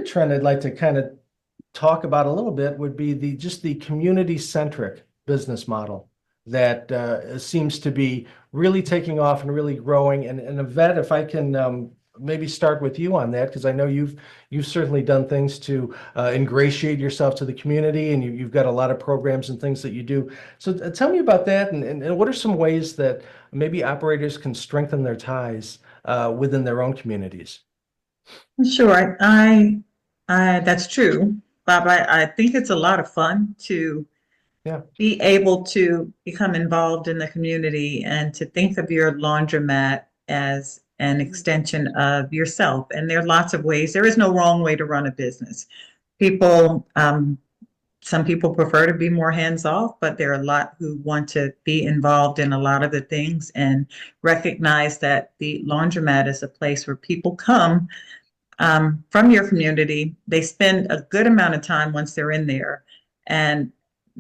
trend I'd like to kind of talk about a little bit would be the community-centric business model that seems to be really taking off and really growing. And Yvette, if I can maybe start with you on that, because I know you've certainly done things to ingratiate yourself to the community, and you've got a lot of programs and things that you do. So tell me about that, and what are some ways that maybe operators can strengthen their ties within their own communities? Sure, that's true, Bob. I think it's a lot of fun to Yeah. be able to become involved in the community and to think of your laundromat as an extension of yourself. And there are lots of ways. There is no wrong way to run a business. People, some people prefer to be more hands off, but there are a lot who want to be involved in a lot of the things and recognize that the laundromat is a place where people come from your community. They spend a good amount of time once they're in there. And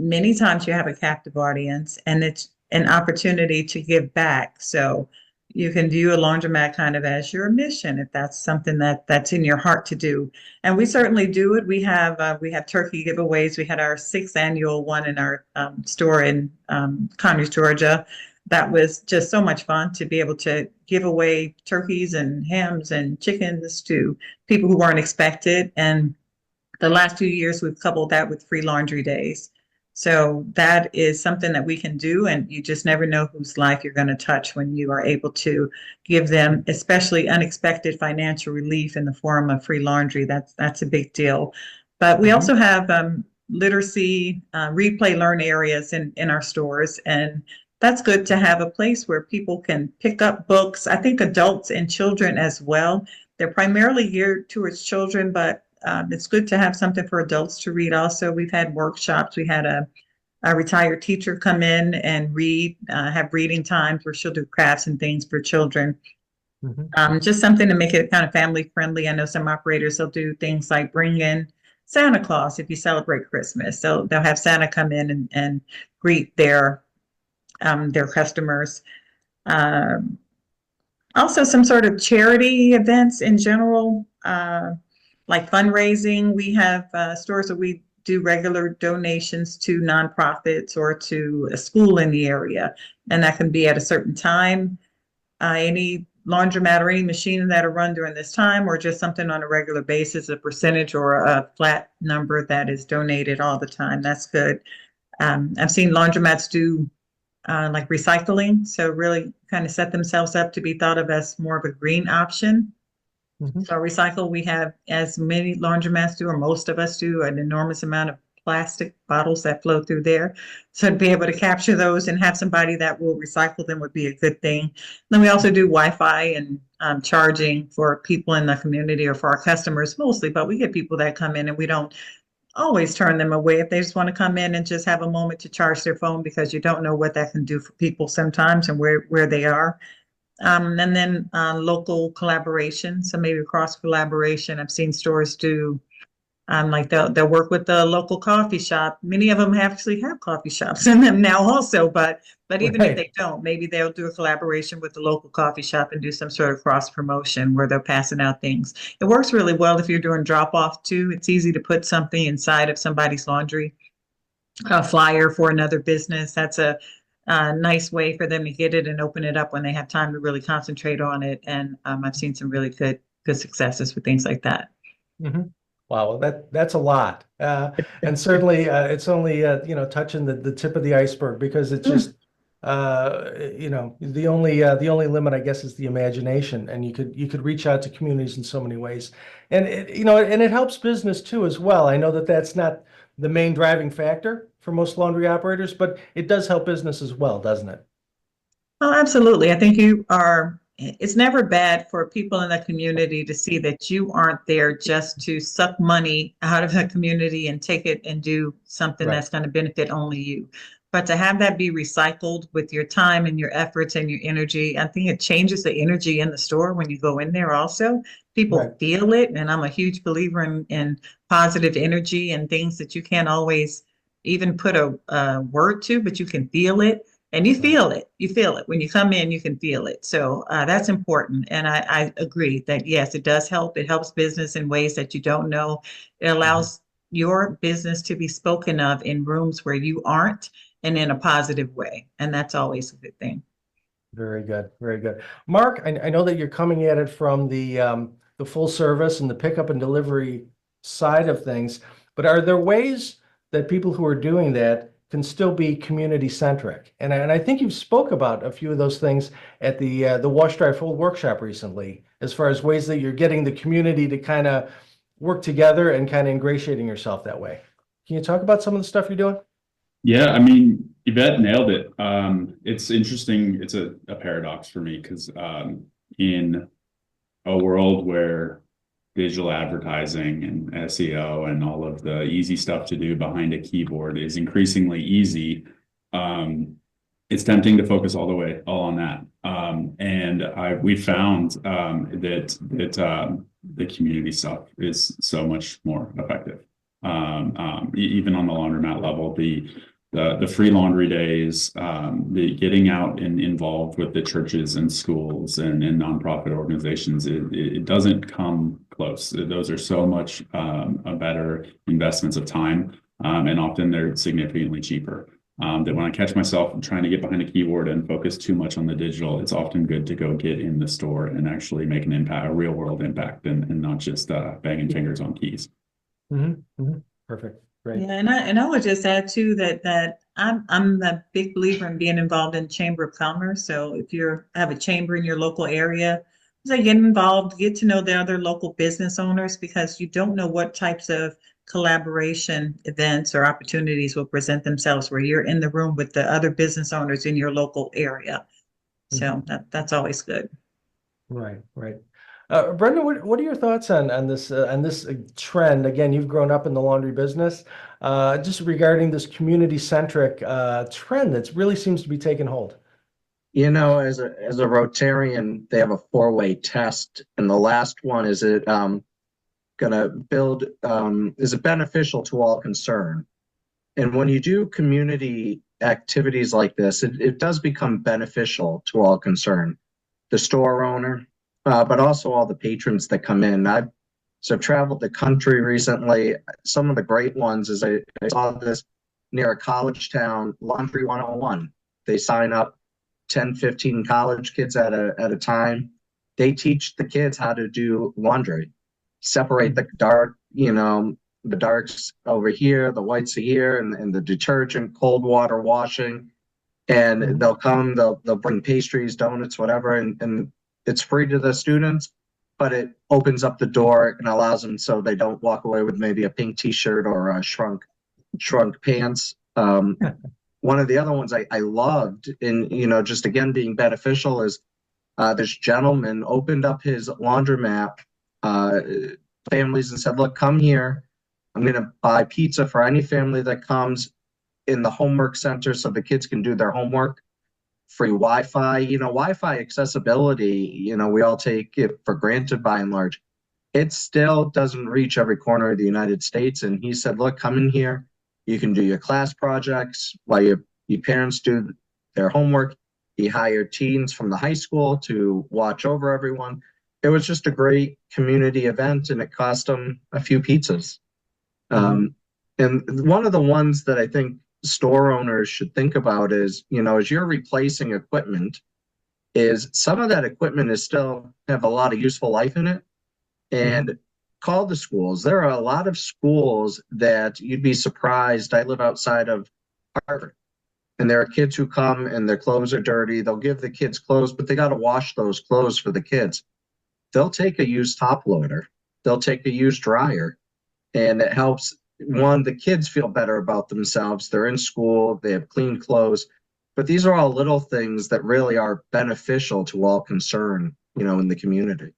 many times you have a captive audience, and it's an opportunity to give back. So you can view a laundromat kind of as your mission if that's something that's in your heart to do. And we certainly do it. We have turkey giveaways. We had our sixth annual one in our store in Conyers, Georgia. That was just so much fun to be able to give away turkeys and hams and chickens to people who weren't expected. And the last few years, we've coupled that with free laundry days. So that is something that we can do, and you just never know whose life you're going to touch when you are able to give them, especially unexpected financial relief in the form of free laundry. That's a big deal. But we Mhm. also have literacy, read, play, learn areas in our stores, and that's good to have a place where people can pick up books. I think adults and children as well. They're primarily geared towards children, but it's good to have something for adults to read also. We've had workshops. We had a retired teacher come in and read, have reading times where she'll do crafts and things for children. Mhm. Just something to make it kind of family friendly. I know some operators will do things like bring in Santa Claus if you celebrate Christmas. So they'll have Santa come in and greet their customers. Um, Also, some sort of charity events in general, like fundraising. We have stores where we do regular donations to nonprofits or to a school in the area, and that can be at a certain time. Any laundromat or any machine that are run during this time, or just something on a regular basis, a percentage or a flat number that is donated all the time. That's good. I've seen laundromats do like recycling. So really kind of set themselves up to be thought of as more of a green option. Mhm. So recycle, we have, as many laundromats do, or most of us do, an enormous amount of plastic bottles that flow through there. So to be able to capture those and have somebody that will recycle them would be a good thing. Then we also do Wi-Fi and charging for people in the community or for our customers mostly, but we get people that come in and we don't always turn them away if they just want to come in and just have a moment to charge their phone, because you don't know what that can do for people sometimes and where they are. And then local collaboration. So maybe cross collaboration. I've seen stores do like they'll work with the local coffee shop. Many of them actually have coffee shops in them now also, but even if Right. they don't, maybe they'll do a collaboration with the local coffee shop and do some sort of cross promotion where they're passing out things. It works really well if you're doing drop off too. It's easy to put something inside of somebody's laundry, a flyer for another business. That's a nice way for them to get it and open it up when they have time to really concentrate on it. And I've seen some really good successes with things like that. Mhm. Wow, well, that's a lot, and certainly it's only touching the tip of the iceberg, because it's just the only limit, I guess, is the imagination, and you could reach out to communities in so many ways, and it helps business too as well. I know that that's not the main driving factor for most laundry operators, but it does help business as well, doesn't it? Oh, absolutely. I think it's never bad for people in the community to see that you aren't there just to suck money out of the community and take it and do something Right. that's going to benefit only you. But to have that be recycled with your time and your efforts and your energy, I think it changes the energy in the store when you go in there also. People Right. feel it. And I'm a huge believer in positive energy and things that you can't always even put a word to, but you can feel it. And you feel it. You feel it. When you come in, you can feel it. So that's important. And I agree that, yes, it does help. It helps business in ways that you don't know. It Mhm. allows your business to be spoken of in rooms where you aren't and in a positive way. And that's always a good thing. Very good, very good. Mark, I know that you're coming at it from the full service and the pickup and delivery side of things, but are there ways that people who are doing that can still be community centric? And I think you've spoke about a few of those things at the Wash Dry Fold workshop recently, as far as ways that you're getting the community to kind of work together and kind of ingratiating yourself that way. Can you talk about some of the stuff you're doing? Yeah, I mean, Yvette nailed it. It's interesting. It's a paradox for me because in a world where digital advertising and SEO and all of the easy stuff to do behind a keyboard is increasingly easy, it's tempting to focus all on that. And we found that the community stuff is so much more effective. Even on the laundromat level, the free laundry days, the getting out and involved with the churches and schools and nonprofit organizations, it doesn't come close. Those are so much better investments of time, and often they're significantly cheaper. That when I catch myself trying to get behind a keyboard and focus too much on the digital, it's often good to go get in the store and actually make an impact, a real world impact, and not just banging fingers on keys. Perfect. Great. Yeah, and I would just add too that I'm a big believer in being involved in Chamber of Commerce. So if you have a chamber in your local area, say get involved, get to know the other local business owners because you don't know what types of collaboration events or opportunities will present themselves where you're in the room with the other business owners in your local area. So that's always good. Right, right. Brenda, what are your thoughts on this trend? Again, you've grown up in the laundry business, just regarding this community-centric trend that really seems to be taking hold. You know, as a Rotarian, they have a four-way test, and the last one is it gonna build is it beneficial to all concerned? And when you do community activities like this, it does become beneficial to all concerned. The store owner, but also all the patrons that come in. I've traveled the country recently. Some of the great ones is I saw this near a college town, Laundry 101. They sign up 10, 15 college kids at a time. They teach the kids how to do laundry, separate the dark, the darks over here, the whites are here, and the detergent, cold water washing. And they'll bring pastries, donuts, whatever, and it's free to the students, but it opens up the door and allows them so they don't walk away with maybe a pink t-shirt or a shrunk pants. One of the other ones I loved, and just again being beneficial, is this gentleman opened up his laundromat families and said, "Look, come here. I'm going to buy pizza for any family that comes in the homework center so the kids can do their homework. Free Wi-Fi, Wi-Fi accessibility, we all take it for granted by and large. It still doesn't reach every corner of the United States. And he said, look, come in here. You can do your class projects while your parents do their homework. He hired teens from the high school to watch over everyone. It was just a great community event, and it cost them a few pizzas. And one of the ones that I think store owners should think about is, as you're replacing equipment, is some of that equipment is still have a lot of useful life in it. And call the schools. There are a lot of schools that you'd be surprised. I live outside of Harvard, and there are kids who come and their clothes are dirty. They'll give the kids clothes, but they got to wash those clothes for the kids. They'll take a used top loader. They'll take a used dryer, and it helps the kids feel better about themselves. They're in school, they have clean clothes, but these are all little things that really are beneficial to all concerned, in the community.